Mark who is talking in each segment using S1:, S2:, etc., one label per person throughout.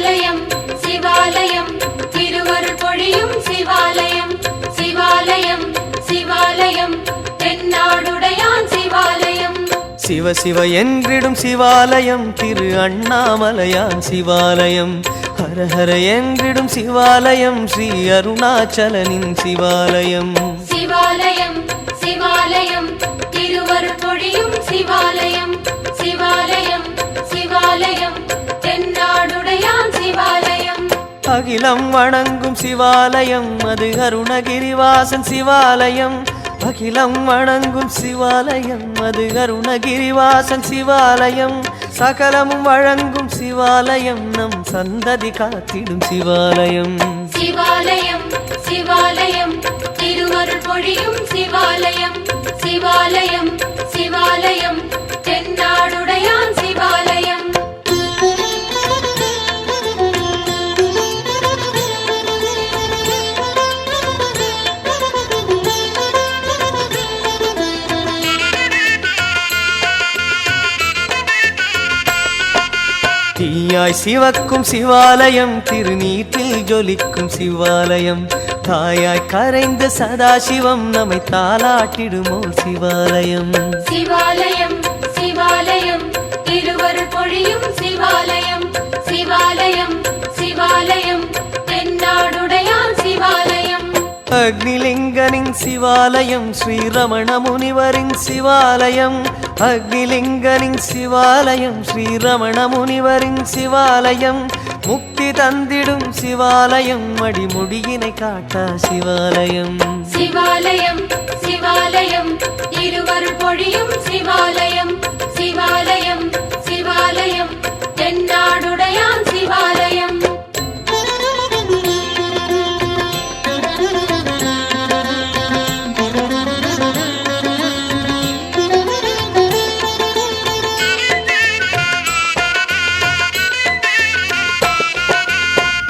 S1: சிவாலயம் சிவாலயம் திருவருள் பொழியும் சிவாலயம் சிவாலயம் சிவாலயம் தென்னாடுடையான் சிவாலயம்
S2: சிவ சிவ என்றிடும் சிவாலயம் திரு அண்ணாமலையான் சிவாலயம் ஹர ஹர என்றிடும் சிவாலயம் ஸ்ரீ அருணாச்சலனின் சிவாலயம்
S1: சிவாலயம் சிவாலயம் திருவருள் பொழியும் சிவாலயம் சிவாலயம் சிவாலயம் தென்னாடுடையான் சிவாலயம்
S2: அகிலம் வணங்கும் சிவாலயம் அது அருணகிரிவாசன் சிவாலயம் அகிலம் வணங்கும் சிவாலயம் அது அருணகிரிவாசன் சிவாலயம் சகலமும் வழங்கும் சிவாலயம் நம் சந்ததி காத்திடும் சிவாலயம்
S1: சிவாலயம் சிவாலயம் திருவருள் பொழியும் சிவாலயம் சிவாலயம் சிவாலயம் தென்னாடுடையான் சிவாலயம்
S2: தீயாய் சிவக்கும் சிவாலயம் திருநீற்றில் ஜொலிக்கும் சிவாலயம் தாயாய் கரைந்த சதாசிவம் நம்மை தாலாட்டிடுமோ சிவாலயம்
S1: சிவாலயம் சிவாலயம் திருவருள் பொழியும் சிவாலயம் சிவாலயம் சிவாலயம் தென்னாடுடையான் சிவாலயம்
S2: அக்னிலிங்கனின் சிவாலயம் ஸ்ரீரமண முனிவரின் சிவாலயம் அக்னிலிங்கனின் சிவாலயம் ஸ்ரீரமண முனிவரின் சிவாலயம் முக்தி தந்திடும் சிவாலயம் அடிமுடியினை காட்டா சிவாலயம்
S1: சிவாலயம் சிவாலயம் திருவருள் பொழியும் சிவாலயம் சிவாலயம் சிவாலயம் தென்னாடுடையான் சிவாலயம்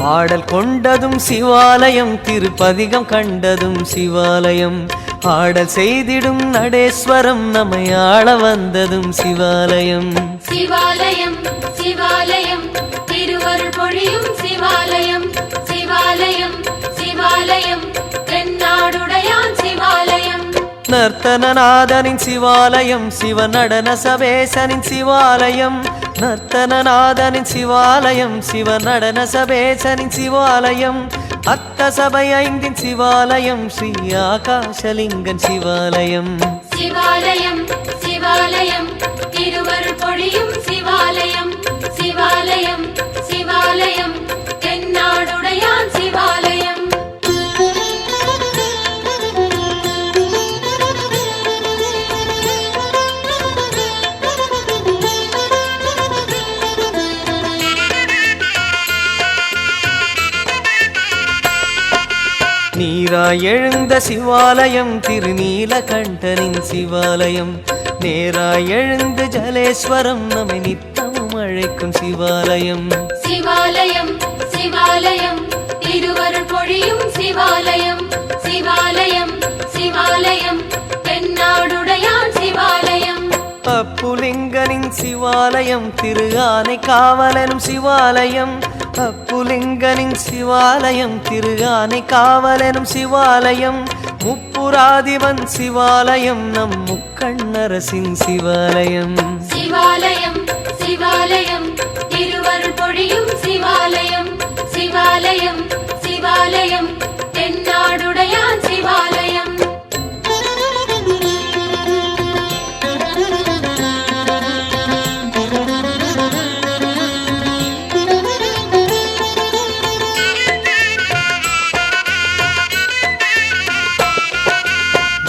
S2: பாடல் கொண்டதும் சிவாலயம் திருப்பதிகம் கண்டதும் சிவாலயம் ஆடல் செய்திடும் நடேஸ்வரம் நம்மை ஆள வந்ததும் சிவாலயம்
S1: சிவாலயம் சிவாலயம் திருவருள் பொழியும் சிவாலயம் சிவாலயம் சிவாலயம் தென்னாடுடையான் சிவாலயம்
S2: நர்த்தனநாதனின் சிவாலயம் சிவ நடன சபேசனின் சிவாலயம் நர்த்தனநாதனின் சிவாலயம் சிவ நடன சபேசனின் சிவாலயம் அத்த சபை ஐந்தின் சிவாலயம் ஸ்ரீ ஆகாசலிங்கன் சிவாலயம்
S1: சிவாலயம் சிவாலயம் திருவருள் பொழியும் சிவாலயம் சிவாலயம் சிவாலயம் தென்னாடுடையான் சிவாலயம்
S2: நீராய் எழுந்த சிவாலயம் திருநீலகண்டனின் சிவாலயம் நேராய் எழுந்து ஜலேஸ்வரம் நம்மை நித்தமும் அழைக்கும் சிவாலயம்
S1: சிவாலயம் சிவாலயம் திருவருள் பொழியும் சிவாலயம் சிவாலயம் சிவாலயம் தென்னாடுடையான் சிவாலயம்
S2: அப்புலிங்கனின் சிவாலயம் திரு ஆனை காவலனும் சிவாலயம் அப்புலிங்கனின் சிவாலயம் திரு ஆனை காவலனும் சிவாலயம் முப்புராதிவன் சிவாலயம் நம் முக்கண்ணரசின் சிவாலயம்
S1: சிவாலயம் சிவாலயம் திருவருள் பொழியும் சிவாலயம் சிவாலயம் சிவாலயம் தென்னாடுடையான் சிவாலயம்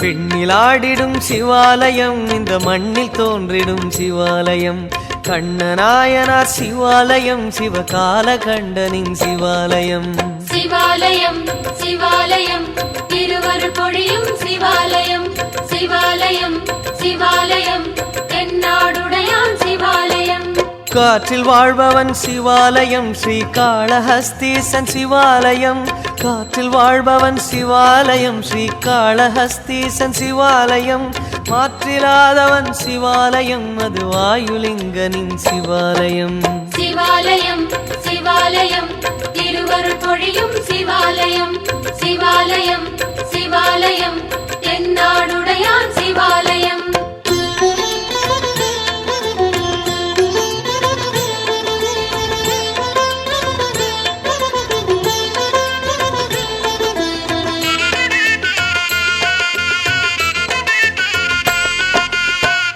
S2: விண்ணிலாடிடும் சிவாலயம் இந்த மண்ணில் தோன்றிடும் சிவாலயம் கண்ணநாயனார் சிவாலயம் சிவகால கண்டனின் சிவாலயம்
S1: சிவாலயம் சிவாலயம் திருவருள் பொழியும் சிவாலயம் சிவாலயம் சிவாலயம் தென்னாடுடையான் சிவாலயம்
S2: காற்றில் வாழ்பவன் சிவாலயம் ஸ்ரீ காளஹஸ்தீசன் சிவாலயம் காற்றில் வாழ்பவன் சிவாலயம் ஸ்ரீ காளஹஸ்தீசன் சிவாலயம் மாற்றிலாதவன் சிவாலயம் அது வாயுலிங்கனின் சிவாலயம்
S1: சிவாலயம் சிவாலயம் பொழியும் சிவாலயம் சிவாலயம் சிவாலயம் தென்னாடுடையான் சிவாலயம்.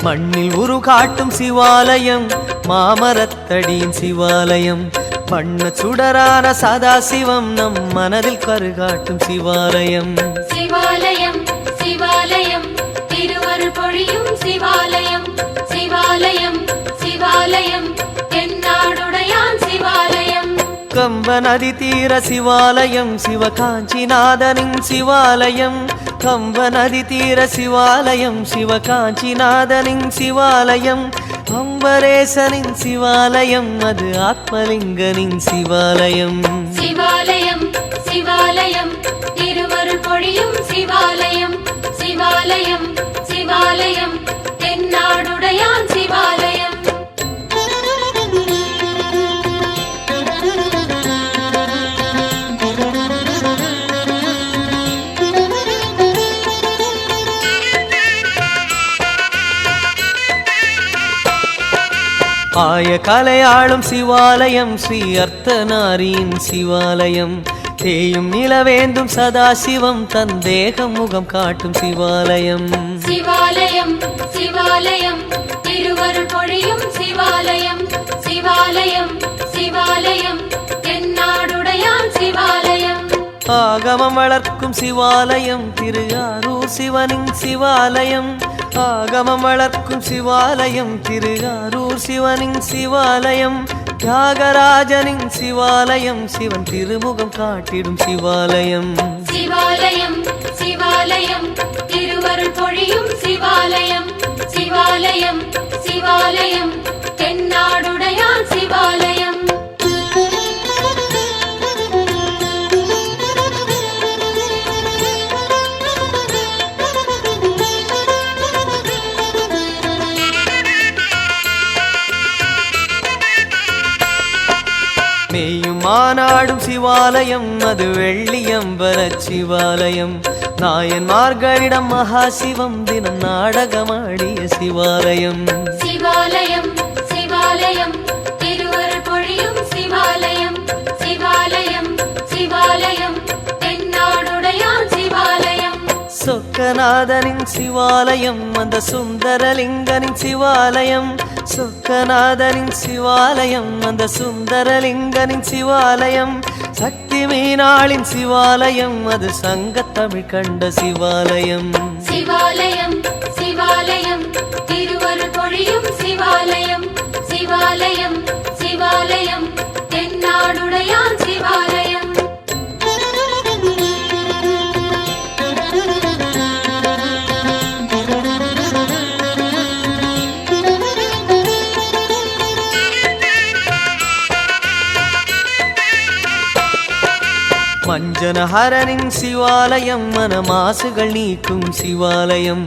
S2: மண்ணில் உரு காட்டும் சிவாலயம் மாமரத்தடியின் சிவாலயம். வண்ண சுடரான சதாசிவம் நம் மனதில் கருகாட்டும் சிவாலயம்
S1: சிவாலயம் சிவாலயம் திருவருள் பொழியும் சிவாலயம் சிவாலயம் சிவாலயம் தென்னாடுடையான் சிவாலயம்.
S2: கம்ப நதி தீர சிவாலயம் சிவகாஞ்சிநாதனின் சிவாலயம். கம்ப நதி தீர சிவாலயம் சிவகாஞ்சிநாதனின் சிவாலயம். அம்பரேசனின் சிவாலயம் அது ஆத்மலிங்கனின் சிவாலயம்
S1: சிவாலயம் சிவாலயம் திருவருள் பொழியும் சிவாலயம் சிவாலயம் சிவாலயம் தென்னாடுடையான் சிவாலயம்.
S2: ஆய கலையாளும் சிவாலயம் ஸ்ரீ அர்த்தநாரியின் சிவாலயம். தேயும் நிலவேந்தும் சதாசிவம் தன் தேகம் முகம் காட்டும் சிவாலயம்
S1: சிவாலயம் சிவாலயம் திருவருள் பொழியும் சிவாலயம் சிவாலயம் சிவாலயம் தென்னாடுடையான் சிவாலயம்.
S2: ஆகமம் வளர்க்கும் சிவாலயம் திருஆரூர் சிவனின் சிவாலயம். ஆகமம் வளர்க்கும் சிவாலயம் திருஆரூர் சிவனின் சிவாலயம். தியாகராஜனின் சிவாலயம் சிவன் திருமுகம் காட்டிடும் சிவாலயம்
S1: சிவாலயம் சிவாலயம் திருவருள் பொழியும் சிவாலயம் சிவாலயம் சிவாலயம் தென்னாடுடையான் சிவாலயம்.
S2: மேயும் மாநாடும் சிவாலயம் அது வெள்ளியம்பர சிவாலயம். நாயன்மார்களிடம் மகாசிவம் தினம் நாடகமாடிய சிவாலயம்
S1: சிவாலயம் சிவாலயம் திருவருள் பொழியும் சிவாலயம் சிவாலயம் சிவாலயம் தென்னாடுடையான் சிவாலயம்.
S2: சொக்கநாதனின் சிவாலயம் அந்த சுந்தரலிங்கனின் சிவாலயம். சொக்கநாதனின் சிவாலயம் அந்த சுந்தரலிங்கனின் சிவாலயம். சக்தி மீனாளின் சிவாலயம் அது சங்கத்தமிழ் கண்ட சிவாலயம்
S1: சிவாலயம் சிவாலயம் திருவருள் பொழியும் சிவாலயம் சிவாலயம் சிவாலயம் தென்னாடுடையான் சிவாலயம்.
S2: மஞ்சனஹரனின் சிவாலயம் மனமாசுகள் நீக்கும் சிவாலயம்.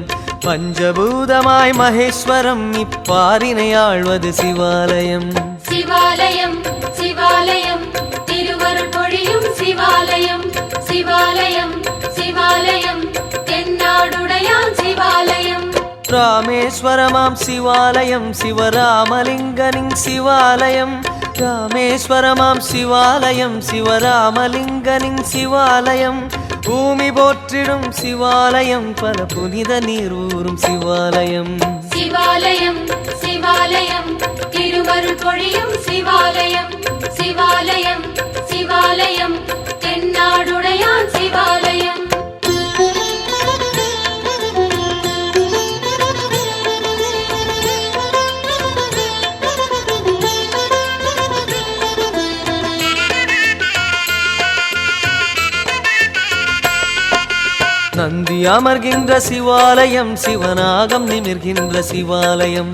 S2: பஞ்சபூதமாய் மகேஸ்வரம் இப்பாரினை ஆழ்வது சிவாலயம்
S1: சிவாலயம் சிவாலயம் திருவருள் பொழியும் சிவாலயம் சிவாலயம் சிவாலயம் தென்னாடுடையான் சிவாலயம்.
S2: ராமேஸ்வரமாம் சிவாலயம் சிவராமலிங்கனின் சிவாலயம். ராமேஸ்வரமாம் சிவாலயம் சிவராமலிங்கனின் சிவாலயம். பூமி போற்றிடும் சிவாலயம் பல புனித நீர் ஊறும் சிவாலயம்
S1: சிவாலயம் சிவாலயம் திருவருள் பொழியும் சிவாலயம் சிவாலயம் சிவாலயம் தென்னாடுடையான் சிவாலயம்.
S2: நந்தி அமர்கின்ற சிவாலயம் சிவனாகம் நிமிர்கின்ற சிவாலயம்.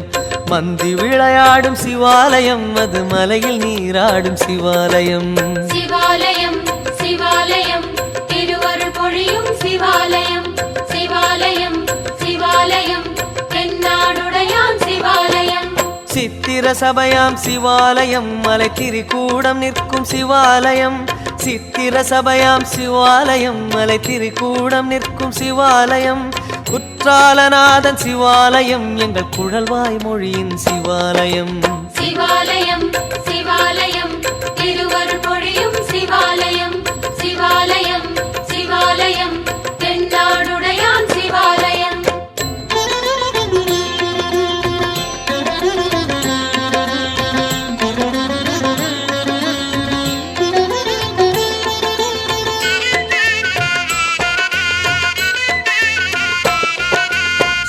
S2: மந்தி விளையாடும் சிவாலயம் அது மலையில் நீராடும் சிவாலயம்
S1: சிவாலயம் சிவாலயம் திருவருள் பொழியும் சிவாலயம் சிவாலயம் சிவாலயம் தென்னாடுடையான் சிவாலயம்.
S2: சித்திர சபையாம் சிவாலயம் மலை திரிகூடம் நிற்கும் சிவாலயம். சித்திர சபையாம் சிவாலயம் மலை திரிகூடம் நிற்கும் சிவாலயம் குற்றாலநாதன் சிவாலயம் எங்கள் குழல்வாய் மொழியின் சிவாலயம்
S1: சிவாலயம் சிவாலயம் திருவருள் பொழியும் சிவாலயம் சிவாலயம் சிவாலயம் தென்னாடுடையான் சிவாலயம்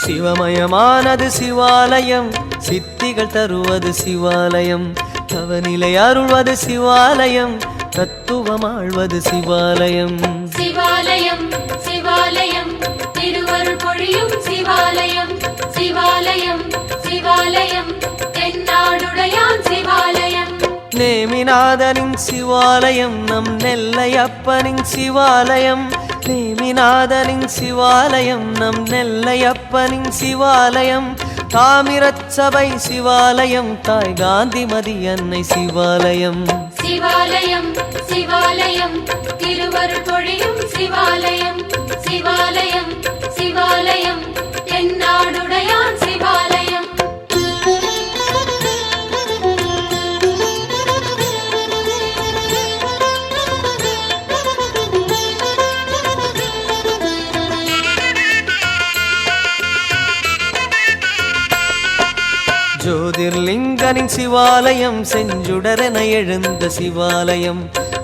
S2: சிவமயமானது சிவாலயம் சித்திகள் தருவது சிவாலயம் தவநிலை அருள்வது சிவாலயம் தத்துவமாழ்வது சிவாலயம்
S1: சிவாலயம் சிவாலயம் திருவருள் பொழியும் சிவாலயம் சிவாலயம் சிவாலயம் தென்னாடுடையான் சிவாலயம்
S2: நேமிநாதனின் சிவாலயம் நம் நெல்லையப்பனின் சிவாலயம் நேமிநாதனின் சிவாலயம் நம் நெல்லையப்பனின் சிவாலயம் தாமிரச் சபை சிவாலயம் தாய் காந்திமதி அன்னை சிவாலயம்
S1: சிவாலயம் சிவாலயம் திருவருள் பொழியும் சிவாலயம் சிவாலயம் சிவாலயம் தென்னாடுடையான் சிவாலயம்
S2: ஜோதிர்லிங்கனின் சிவாலயம் செஞ்சுடரென எழுந்த சிவாலயம்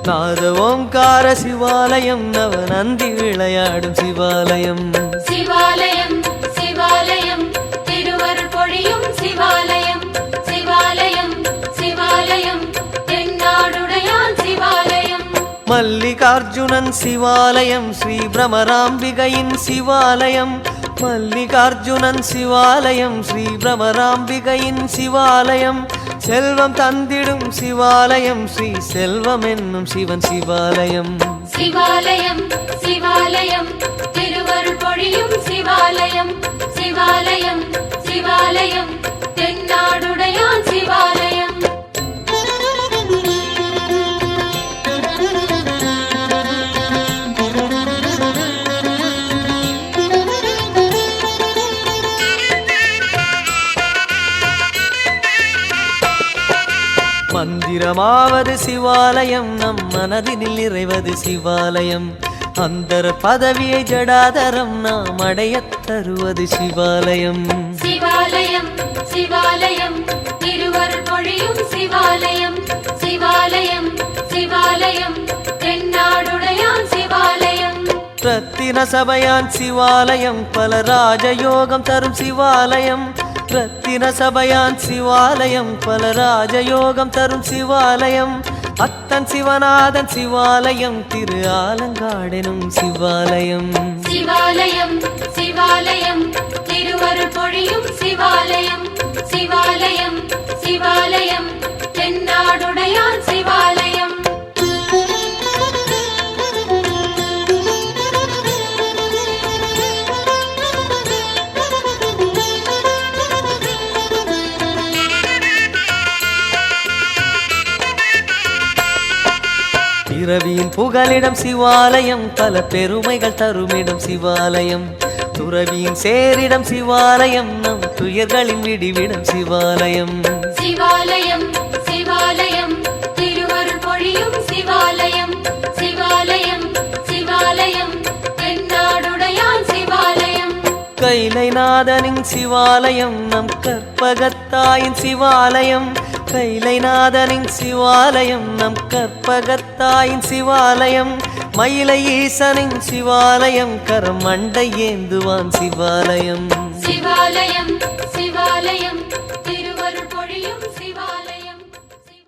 S2: நாத ஓங்கார சிவாலயம் நவநந்தி விளையாடும் சிவாலயம்
S1: சிவாலயம் சிவாலயம் திருவருள் பொழியும் சிவாலயம் சிவாலயம் சிவாலயம் தென்னாடுடையான் சிவாலயம்
S2: மல்லிகார்ஜுனன் சிவாலயம் ஸ்ரீ பிரமராம்பிகையின் சிவாலயம் மல்லிகார்ஜுனன் சிவாலயம் ஸ்ரீ பிரமராம்பிகையின் சிவாலயம் செல்வம் தந்திடும் சிவாலயம் ஸ்ரீ செல்வம் என்னும் சிவன் சிவாலயம்
S1: சிவாலயம் சிவாலயம் திருவருள் பொழியும் சிவாலயம் சிவாலயம் சிவாலயம் தென்னாடுடையான் சிவாலயம்
S2: மந்திரமாவது சிவாலயம் நம் மனதினில் நிறைவது சிவாலயம் அந்தர பதவியை ஜடாதரம் நாம் அடையத் தருவது சிவாலயம்
S1: சிவாலயம் சிவாலயம் திருவருள் பொழியும் சிவாலயம் சிவாலயம் சிவாலயம் தென்னாடுடையான் சிவாலயம்
S2: ரத்தின சபையான் சிவாலயம் பல ராஜயோகம் தரும் சிவாலயம் ரத்தின சபையான் சிவாலயம் பல ராஜயோகம் தரும் சிவாலயம் அத்தன் சிவநாதன் சிவாலயம் திரு ஆலங்காடெனும் சிவாலயம்
S1: சிவாலயம் சிவாலயம் திருவருள் பொழியும் சிவாலயம் சிவாலயம் சிவாலயம் தென்னாடுடையான் சிவாலயம்
S2: பிறவியின் புகலிடம் சிவாலயம் பல பெருமைகள் தருமிடம் சிவாலயம் துறவியின் சேரிடம் சிவாலயம் நம் துயர்களின் விடிவிடம் சிவாலயம்
S1: சிவாலயம் சிவாலயம் திருவருள் பொழியும் சிவாலயம் சிவாலயம் சிவாலயம் தென்னாடுடையான் சிவாலயம்
S2: கைலைநாதனின் சிவாலயம் நம் கற்பகத்தாயின் சிவாலயம் கைலைநாதனின் சிவாலயம் நம் கற்பகத்தாயின் சிவாலயம் மயிலை ஈசனின் சிவாலயம் கரம் மண்டை ஏந்துவான் சிவாலயம்
S1: சிவாலயம் சிவாலயம்